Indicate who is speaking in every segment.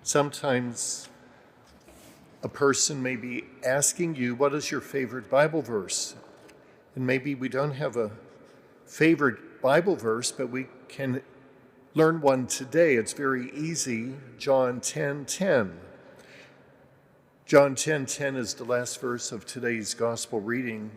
Speaker 1: Sometimes a person may be asking you, what is your favorite Bible verse? And maybe we don't have a favorite Bible verse, but we can learn one today. It's very easy. John 10:10. John 10:10 is the last verse of today's gospel reading.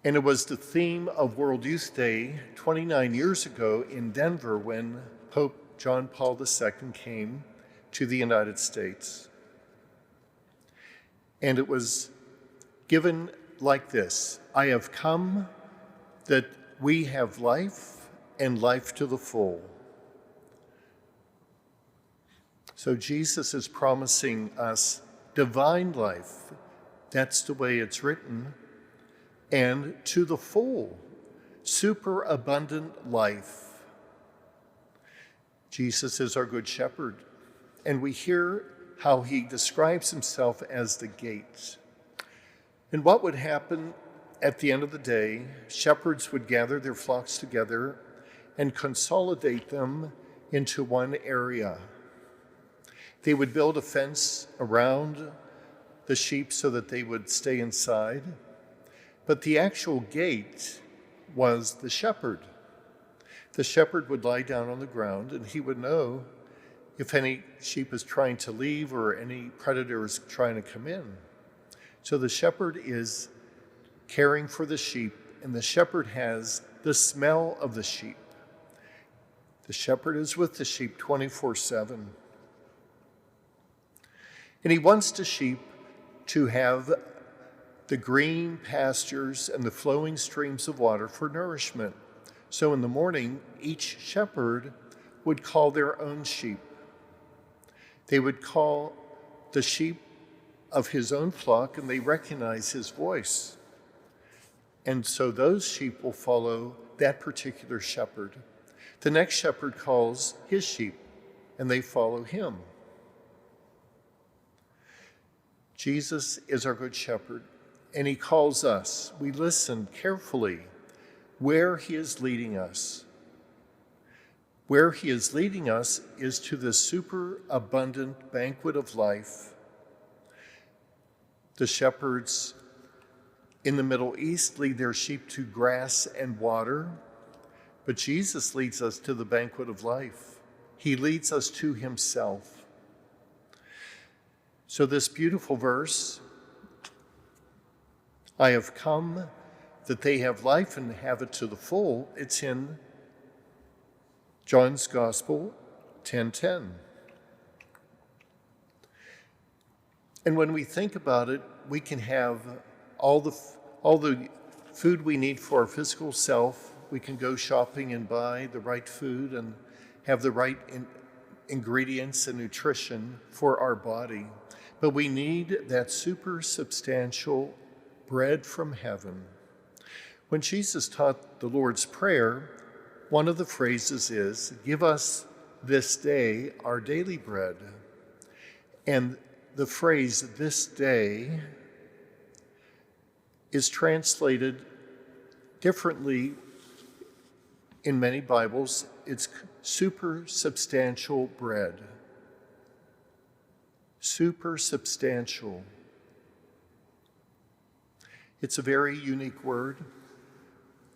Speaker 1: And it was the theme of World Youth Day 29 years ago in Denver when Pope John Paul II came to the United States. And it was given like this: I have come that we have life and life to the full. So Jesus is promising us divine life. That's the way it's written. And to the full, superabundant life. Jesus is our good shepherd. And we hear how he describes himself as the gate. And what would happen at the end of the day? Shepherds would gather their flocks together and consolidate them into one area. They would build a fence around the sheep so that they would stay inside. But the actual gate was the shepherd. The shepherd would lie down on the ground and he would know if any sheep is trying to leave or any predator is trying to come in. So the shepherd is caring for the sheep, and the shepherd has the smell of the sheep. The shepherd is with the sheep 24/7. And he wants the sheep to have the green pastures and the flowing streams of water for nourishment. So in the morning, each shepherd would call their own sheep. They would call the sheep of his own flock, and they recognize his voice. And so those sheep will follow that particular shepherd. The next shepherd calls his sheep, and they follow him. Jesus is our good shepherd, and he calls us. We listen carefully where he is leading us. Where he is leading us is to the superabundant banquet of life. The shepherds in the Middle East lead their sheep to grass and water, but Jesus leads us to the banquet of life. He leads us to himself. So this beautiful verse, I have come that they have life and have it to the full, it's in John's Gospel 10:10. And when we think about it, we can have all the food we need for our physical self. We can go shopping and buy the right food and have the right ingredients and nutrition for our body. But we need that super substantial bread from heaven. When Jesus taught the Lord's Prayer, one of the phrases is, give us this day our daily bread. And the phrase, this day, is translated differently in many Bibles. It's super substantial bread. Super substantial. It's a very unique word.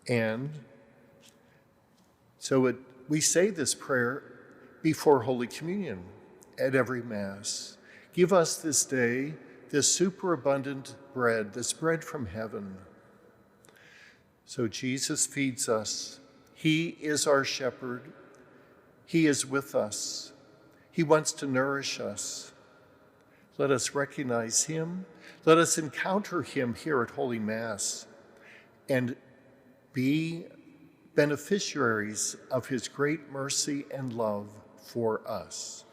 Speaker 1: And so we say this prayer before Holy Communion at every Mass. Give us this day this superabundant bread, this bread from heaven. So Jesus feeds us. He is our shepherd. He is with us. He wants to nourish us. Let us recognize him. Let us encounter him here at Holy Mass and be beneficiaries of his great mercy and love for us.